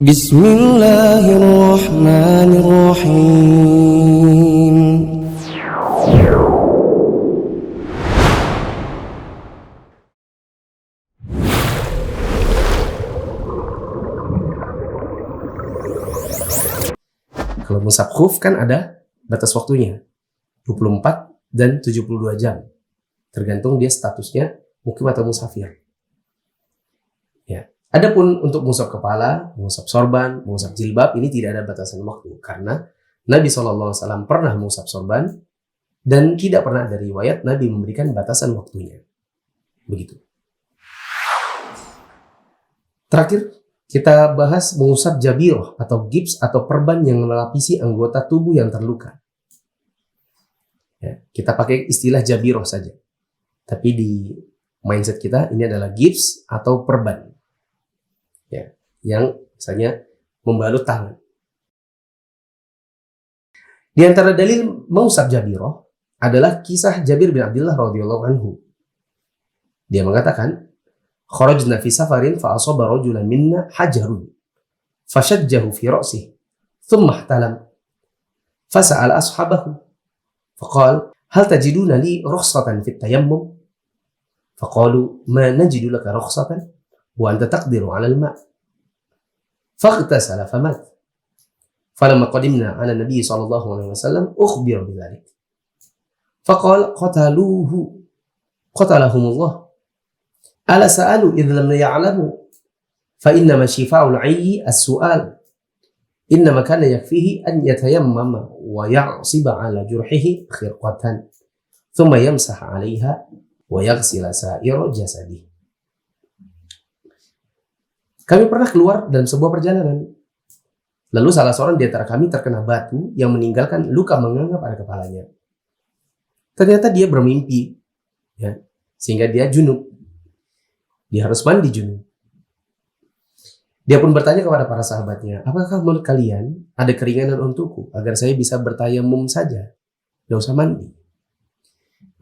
Bismillahirrahmanirrahim. Kalau mushaf khuf kan ada batas waktunya 24 dan 72 jam. Tergantung dia statusnya mukim atau musafir. Ya. Adapun untuk mengusap kepala, mengusap sorban, mengusap jilbab, ini tidak ada batasan waktu. Karena Nabi SAW pernah mengusap sorban, dan tidak pernah ada riwayat Nabi memberikan batasan waktunya. Begitu. Terakhir, kita bahas mengusap jabirah atau gips atau perban yang melapisi anggota tubuh yang terluka. Ya, kita pakai istilah jabirah saja. Tapi di mindset kita, ini adalah gips atau perban. Ya, yang misalnya membalut tangan. Di antara dalil mengusap jabirah adalah kisah Jabir bin Abdullah radhiyallahu anhu. Dia mengatakan, "Kharajna fi safarin fa asaba rajulan minna hajarun fashajjahu fi ra'sihi thumma ihtalam fasa'ala ashabahu faqala hal tajiduna li rukhsatan fi tayammum faqalu ma najidu laka rukhsatan wa anta taqdiru 'ala al-ma' faghtasala famat falamma qadimna 'ala an-nabiy sallallahu alaihi wasallam ukhbira bidzalik faqala qatalahumullah ala sa'alu idh lam ya'lamu fa innama shifa'ul 'ayyi as-su'al innama kana yakfihi an yatayammama wa ya'siba 'ala jurhihi khirqatan thumma yamsah 'alayha wa yaghsila sa'ira jasadihi." Kami pernah keluar dalam sebuah perjalanan. Lalu salah seorang di antara kami terkena batu yang meninggalkan luka menganga pada kepalanya. Ternyata dia bermimpi, ya, sehingga dia junub. Dia harus mandi junub. Dia pun bertanya kepada para sahabatnya, "Apakah menurut kalian ada keringanan untukku agar saya bisa bertayamum saja, tidak usah mandi?"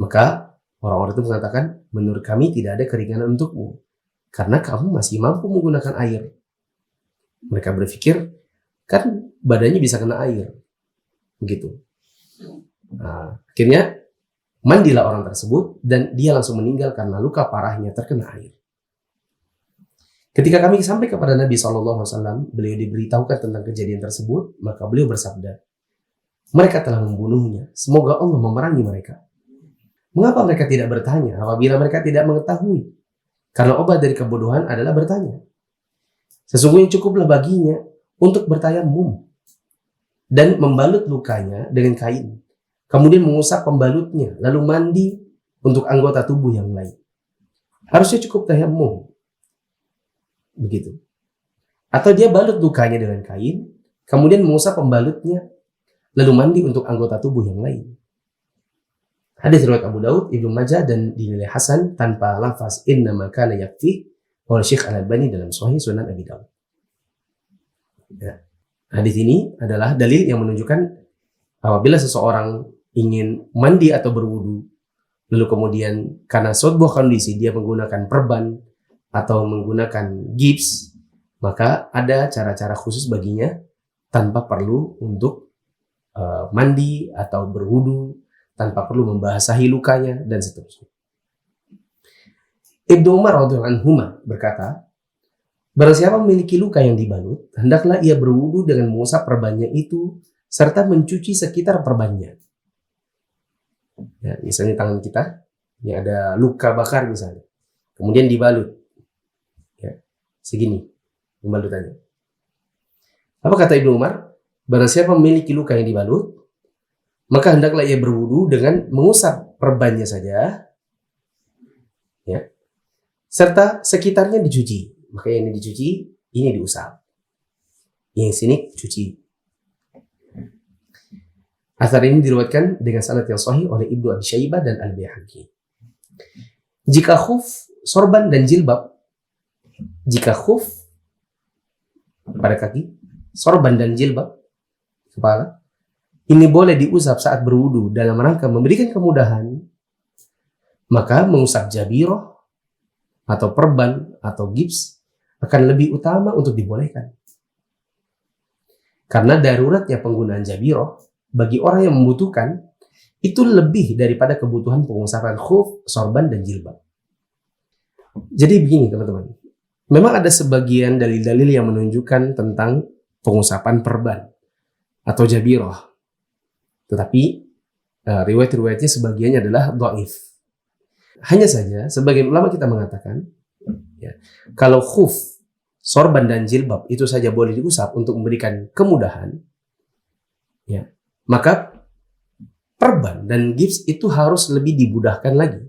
Maka orang-orang itu mengatakan, "Menurut kami tidak ada keringanan untukmu, karena kamu masih mampu menggunakan air." Mereka berpikir, kan badannya bisa kena air. Begitu. Nah, akhirnya mandilah orang tersebut dan dia langsung meninggal karena luka parahnya terkena air. Ketika kami sampai kepada Nabi SAW, beliau diberitahukan tentang kejadian tersebut, maka beliau bersabda, "Mereka telah membunuhnya. Semoga Allah memerangi mereka." Mengapa mereka tidak bertanya apabila mereka tidak mengetahui? Karena obat dari kebodohan adalah bertanya. Sesungguhnya cukuplah baginya untuk bertayamum dan membalut lukanya dengan kain, kemudian mengusap pembalutnya, lalu mandi untuk anggota tubuh yang lain. Harusnya cukup tayamum. Begitu. Atau dia balut lukanya dengan kain, kemudian mengusap pembalutnya, lalu mandi untuk anggota tubuh yang lain. Hadis riwayat Abu Daud, Ibnu Majah, dan dinilai hasan tanpa lafaz innama kana yakfi oleh Syekh Al-Albani dalam Sahih Sunan Abi Daud. Ya. Hadis ini adalah dalil yang menunjukkan apabila seseorang ingin mandi atau berwudu, lalu kemudian karena suatu buah kondisi dia menggunakan perban atau menggunakan gips, maka ada cara-cara khusus baginya tanpa perlu untuk mandi atau berwudu, tanpa perlu membasahi lukanya, dan seterusnya. Ibnu Umar radhiyallahu anhu berkata, "Barang siapa memiliki luka yang dibalut, hendaklah ia berwudu dengan mengusap perbannya itu serta mencuci sekitar perbannya." Ya, misalnya tangan kita, ini ada luka bakar misalnya, kemudian dibalut, ya, segini pembalutannya. Apa kata Ibnu Umar? Barang siapa memiliki luka yang dibalut, maka hendaklah ia berwudu dengan mengusap perbannya saja, ya, serta sekitarnya dicuci. Maka yang ini dicuci, ini diusap. Yang sini cuci. Athar ini diriwayatkan dengan sanad yang sahih oleh Ibnu Abi Syaibah dan Al-Baihaqi. Jika khuf, sorban dan jilbab, jika khuf pada kaki, sorban dan jilbab kepala, ini boleh diusap saat berwudu dalam rangka memberikan kemudahan, maka mengusap jabirah atau perban atau gips akan lebih utama untuk dibolehkan. Karena daruratnya penggunaan jabiroh bagi orang yang membutuhkan itu lebih daripada kebutuhan pengusapan khuf, sorban, dan jilbab. Jadi begini teman-teman, memang ada sebagian dalil-dalil yang menunjukkan tentang pengusapan perban atau jabiroh. Tetapi riwayat-riwayatnya sebagiannya adalah dhaif. Hanya saja sebagian ulama kita mengatakan, ya, kalau khuf, sorban, dan jilbab itu saja boleh diusap untuk memberikan kemudahan, ya, maka perban dan gips itu harus lebih dimudahkan lagi.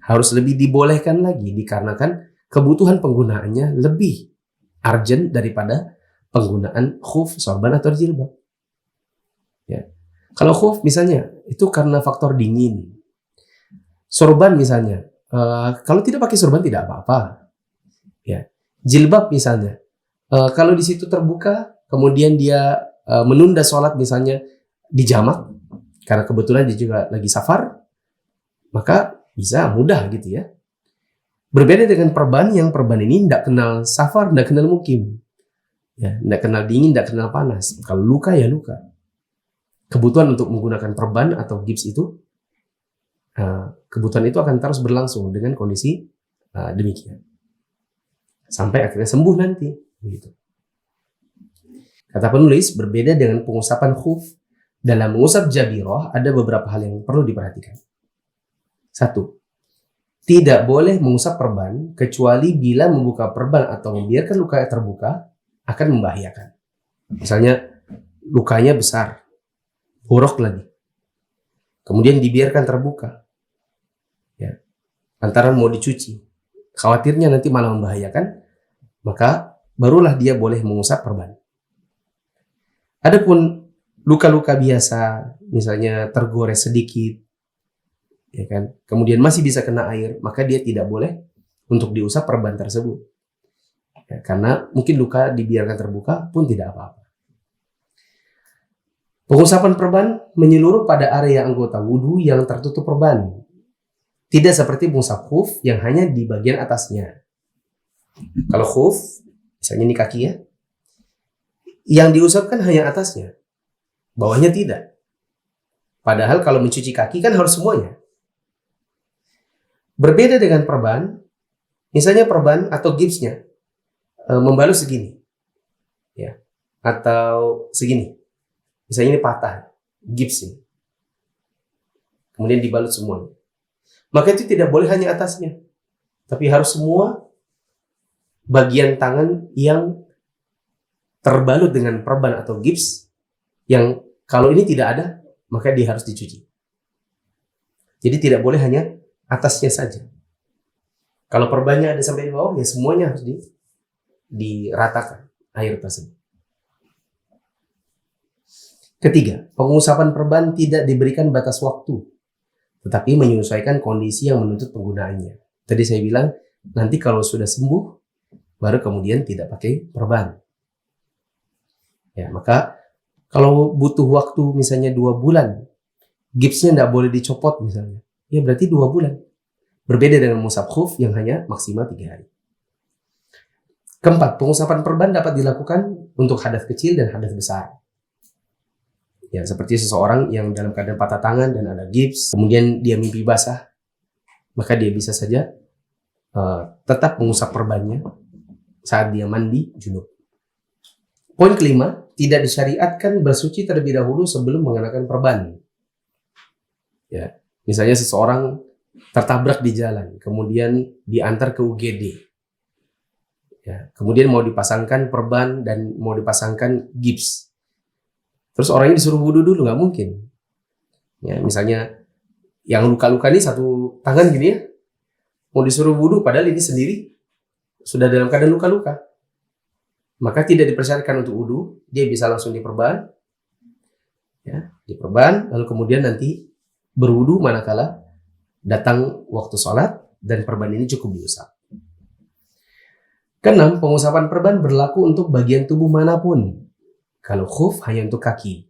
Harus lebih dibolehkan lagi dikarenakan kebutuhan penggunaannya lebih urgent daripada penggunaan khuf, sorban, atau jilbab. Ya. Kalau khuf misalnya itu karena faktor dingin. Sorban misalnya, kalau tidak pakai sorban tidak apa-apa. Ya. Jilbab misalnya, kalau di situ terbuka, kemudian dia menunda sholat misalnya di jamak, karena kebetulan dia juga lagi safar, maka bisa mudah gitu ya. Berbeda dengan perban yang perban ini tidak kenal safar, tidak kenal mukim. Ya, tidak kenal dingin, tidak kenal panas. Kalau luka ya luka. Kebutuhan untuk menggunakan perban atau gips itu, kebutuhan itu akan terus berlangsung dengan kondisi demikian. Sampai akhirnya sembuh nanti. Begitu. Kata penulis, berbeda dengan pengusapan khuf, dalam mengusap jabiroh ada beberapa hal yang perlu diperhatikan. 1. Tidak boleh mengusap perban kecuali bila membuka perban atau membiarkan luka terbuka akan membahayakan. Misalnya lukanya besar, borok lagi, kemudian dibiarkan terbuka, ya, antara mau dicuci, khawatirnya nanti malah membahayakan, maka barulah dia boleh mengusap perban. Adapun luka-luka biasa, misalnya tergores sedikit, ya kan, kemudian masih bisa kena air, maka dia tidak boleh untuk diusap perban tersebut, ya, karena mungkin luka dibiarkan terbuka pun tidak apa-apa. Pengusapan perban menyeluruh pada area anggota wudhu yang tertutup perban, tidak seperti mengusap khuf yang hanya di bagian atasnya. Kalau khuf, misalnya ini kaki ya, yang diusapkan hanya atasnya, bawahnya tidak. Padahal kalau mencuci kaki kan harus semuanya. Berbeda dengan perban, misalnya perban atau gipsnya membalut segini, ya, atau segini. Misalnya ini patah, gips ini, kemudian dibalut semuanya. Maka itu tidak boleh hanya atasnya, tapi harus semua bagian tangan yang terbalut dengan perban atau gips, yang kalau ini tidak ada, maka dia harus dicuci. Jadi tidak boleh hanya atasnya saja. Kalau perbannya ada sampai di bawah, ya semuanya harus diratakan air tersebut. Ketiga, pengusapan perban tidak diberikan batas waktu, tetapi menyesuaikan kondisi yang menuntut penggunaannya. Tadi saya bilang, nanti kalau sudah sembuh, baru kemudian tidak pakai perban. Ya, maka kalau butuh waktu misalnya 2 bulan, gipsnya tidak boleh dicopot misalnya, ya berarti 2 bulan. Berbeda dengan mengusap khuf yang hanya maksimal 3 hari. Keempat, pengusapan perban dapat dilakukan untuk hadas kecil dan hadas besar. Ya, seperti seseorang yang dalam keadaan patah tangan dan ada gips, kemudian dia mimpi basah, maka dia bisa saja tetap mengusap perbannya saat dia mandi junub. Poin kelima, tidak disyariatkan bersuci terlebih dahulu sebelum mengenakan perban. Ya, misalnya seseorang tertabrak di jalan, kemudian diantar ke UGD. Ya, kemudian mau dipasangkan perban dan mau dipasangkan gips. Terus orang ini disuruh wudhu dulu, nggak mungkin. Ya, misalnya yang luka-luka ini satu tangan gini ya, mau disuruh wudhu padahal ini sendiri sudah dalam keadaan luka-luka. Maka tidak dipersyaratkan untuk wudhu, dia bisa langsung diperban, ya, diperban, lalu kemudian nanti berwudhu manakala datang waktu sholat dan perban ini cukup diusap. Keenam, pengusapan perban berlaku untuk bagian tubuh manapun. Kalau khuf hanya untuk kaki,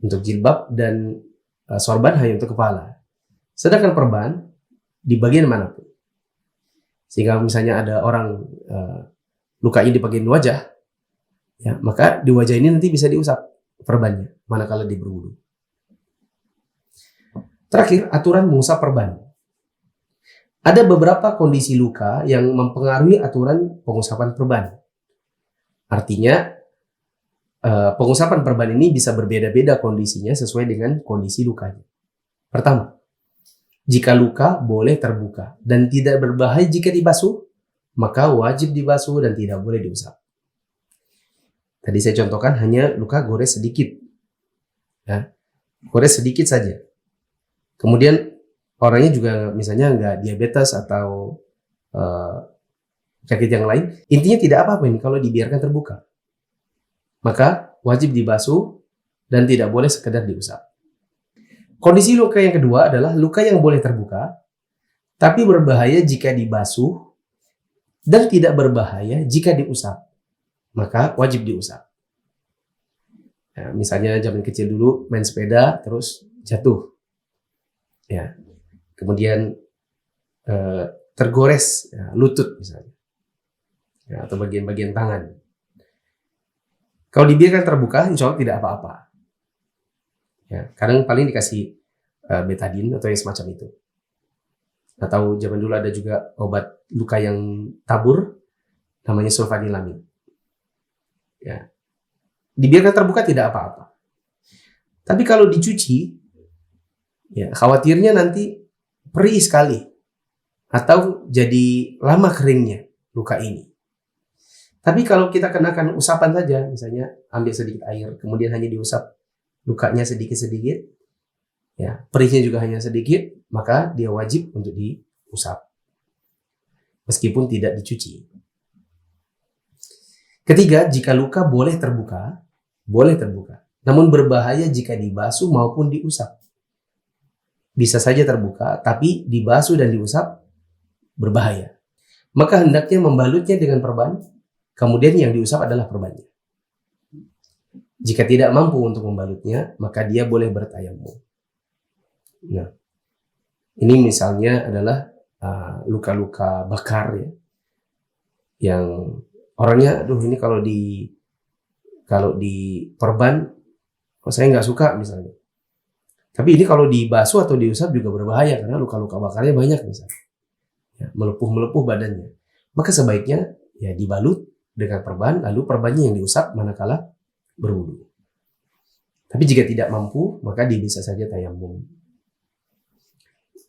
untuk jilbab dan sorban hanya untuk kepala. Sedangkan perban di bagian manapun. Sehingga misalnya ada orang lukanya di bagian wajah, Ya, maka di wajah ini nanti bisa diusap perbannya manakala dia berwudu. Terakhir, aturan mengusap perban. Ada beberapa kondisi luka yang mempengaruhi aturan pengusapan perban. Artinya, pengusapan perban ini bisa berbeda-beda kondisinya sesuai dengan kondisi lukanya. Pertama, jika luka boleh terbuka dan tidak berbahaya jika dibasuh, maka wajib dibasuh dan tidak boleh diusap. Tadi saya contohkan hanya luka gores sedikit. Ya, gores sedikit saja. Kemudian orangnya juga misalnya nggak diabetes atau sakit yang lain. Intinya tidak apa-apa ini kalau dibiarkan terbuka. Maka wajib dibasuh dan tidak boleh sekedar diusap. Kondisi luka yang kedua adalah luka yang boleh terbuka, tapi berbahaya jika dibasuh dan tidak berbahaya jika diusap. Maka wajib diusap. Ya, misalnya zaman kecil dulu main sepeda terus jatuh, ya, kemudian tergores ya, lutut misalnya, ya, atau bagian-bagian tangan. Kalau dibiarkan terbuka, insya Allah tidak apa-apa. Ya, kadang paling dikasih betadine atau yang semacam itu. Atau zaman dulu ada juga obat luka yang tabur, namanya sulfanilamid. Ya. Dibiarkan terbuka tidak apa-apa. Tapi kalau dicuci, ya khawatirnya nanti perih sekali atau jadi lama keringnya luka ini. Tapi kalau kita kenakan usapan saja, misalnya ambil sedikit air, kemudian hanya diusap lukanya sedikit-sedikit, ya perihnya juga hanya sedikit, maka dia wajib untuk diusap, meskipun tidak dicuci. Ketiga, jika luka boleh terbuka, namun berbahaya jika dibasuh maupun diusap. Bisa saja terbuka, tapi dibasuh dan diusap berbahaya. Maka hendaknya membalutnya dengan perban, kemudian yang diusap adalah perbannya. Jika tidak mampu untuk membalutnya, maka dia boleh bertayamum. Nah, ini misalnya adalah luka-luka bakar ya, yang orangnya, aduh ini kalau di perban, saya nggak suka misalnya. Tapi ini kalau dibasuh atau diusap juga berbahaya karena luka-luka bakarnya banyak misalnya, ya, melepuh badannya. Maka sebaiknya ya dibalut dengan perban, lalu perbannya yang diusap manakala berwudu. Tapi jika tidak mampu, maka dia bisa saja tayamum.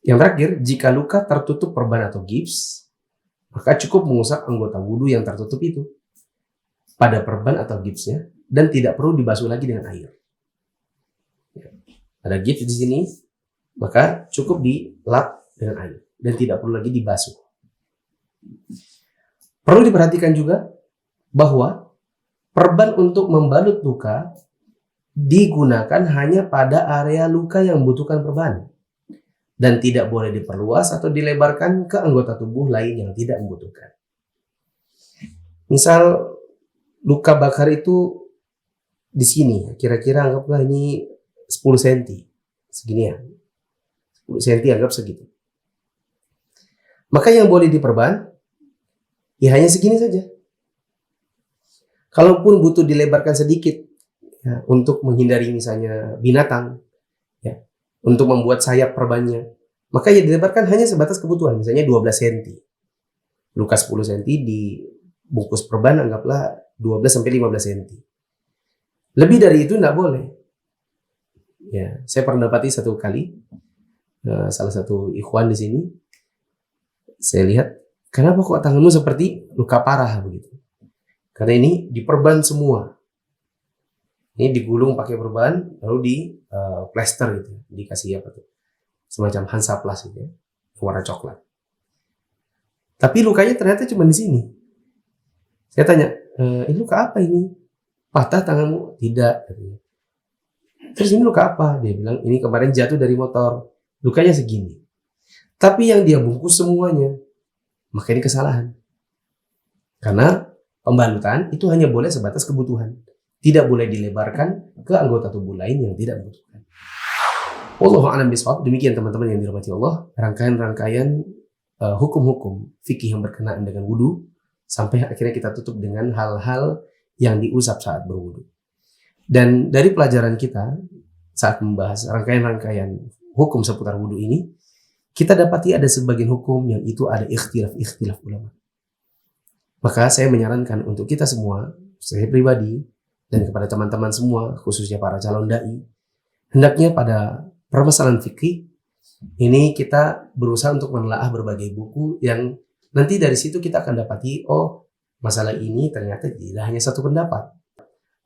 Yang terakhir, jika luka tertutup perban atau gips, maka cukup mengusap anggota wudu yang tertutup itu pada perban atau gipsnya dan tidak perlu dibasuh lagi dengan air. Ya. Ada gips di sini, maka cukup dilap dengan air dan tidak perlu lagi dibasuh. Perlu diperhatikan juga bahwa perban untuk membalut luka digunakan hanya pada area luka yang membutuhkan perban dan tidak boleh diperluas atau dilebarkan ke anggota tubuh lain yang tidak membutuhkan. Misal luka bakar itu di sini, kira-kira anggaplah ini 10 cm, seginian. 10 cm anggap segitu. Maka yang boleh diperban ya hanya segini saja. Kalaupun butuh dilebarkan sedikit ya, untuk menghindari misalnya binatang, ya, untuk membuat sayap perbannya, maka ya dilebarkan hanya sebatas kebutuhan, misalnya 12 cm. Luka 10 cm dibungkus perban anggaplah 12-15 cm. Lebih dari itu tidak boleh. Ya, saya pernah dapati satu kali salah satu ikhwan di sini, saya lihat, kenapa kok tanganmu seperti luka parah begitu? Karena ini diperban semua. Ini digulung pakai perban, lalu di plester gitu, dikasih apa tuh? Semacam Hansaplast gitu ya, warna coklat. Tapi lukanya ternyata cuma di sini. Saya tanya, ini luka apa ini? Patah tanganmu? Tidak. Terus ini luka apa? Dia bilang, ini kemarin jatuh dari motor. Lukanya segini. Tapi yang dia bungkus semuanya. Maka ini kesalahan. Karena pembalutan itu hanya boleh sebatas kebutuhan. Tidak boleh dilebarkan ke anggota tubuh lain yang tidak membutuhkan. Wallahu a'lam bishawab. Demikian teman-teman yang dirahmati Allah, rangkaian-rangkaian hukum-hukum fikih yang berkenaan dengan wudu, sampai akhirnya kita tutup dengan hal-hal yang diusap saat berwudu. Dan dari pelajaran kita saat membahas rangkaian-rangkaian hukum seputar wudu ini, kita dapati ada sebagian hukum yang itu ada ikhtilaf ulama. Maka saya menyarankan untuk kita semua, saya pribadi, dan kepada teman-teman semua, khususnya para calon da'i, hendaknya pada permasalahan fikih ini kita berusaha untuk menelaah berbagai buku yang nanti dari situ kita akan dapati, oh masalah ini ternyata tidak hanya satu pendapat.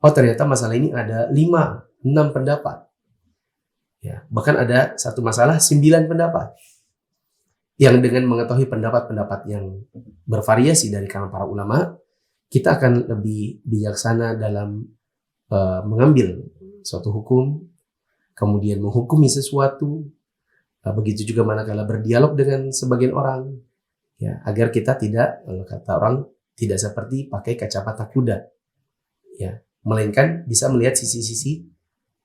Oh ternyata masalah ini ada 5, 6 pendapat. Ya, bahkan ada satu masalah 9 pendapat. Yang dengan mengetahui pendapat-pendapat yang bervariasi dari kalangan para ulama, kita akan lebih bijaksana dalam mengambil suatu hukum, kemudian menghukumi sesuatu, begitu juga manakala berdialog dengan sebagian orang, ya, agar kita tidak, kata orang, tidak seperti pakai kacamata kuda, ya, melainkan bisa melihat sisi-sisi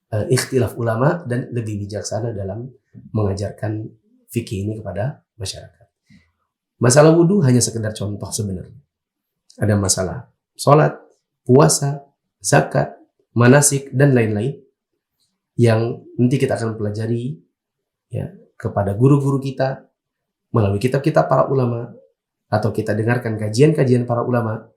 ikhtilaf ulama dan lebih bijaksana dalam mengajarkan fikih ini kepada masyarakat. Masalah wudhu hanya sekedar contoh sebenarnya. Ada masalah sholat, puasa, zakat, manasik, dan lain-lain yang nanti kita akan pelajari, ya, kepada guru-guru kita melalui kitab-kitab para ulama, atau kita dengarkan kajian-kajian para ulama,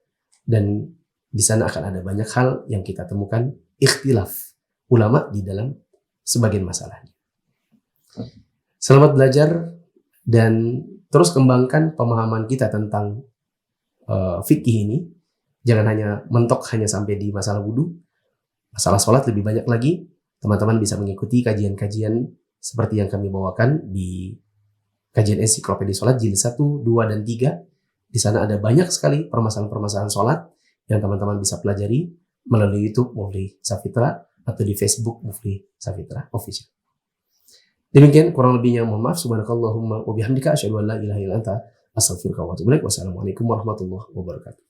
dan di sana akan ada banyak hal yang kita temukan ikhtilaf ulama di dalam sebagian masalahnya. Selamat belajar dan terus kembangkan pemahaman kita tentang fikih ini. Jangan hanya mentok hanya sampai di masalah wudhu. Masalah sholat lebih banyak lagi. Teman-teman bisa mengikuti kajian-kajian seperti yang kami bawakan di kajian ensiklopedia sholat jilid 1, 2, dan 3. Di sana ada banyak sekali permasalahan-permasalahan sholat yang teman-teman bisa pelajari melalui YouTube Mufli Safitra atau di Facebook Mufli Safitra Official. Demikian kurang lebihnya, mohon maaf. Subhanakallahumma wa bihamdika asyhadu an la ilaha illa anta astaghfiruka wa atubu ilaik. Wassalamualaikum warahmatullahi wabarakatuh.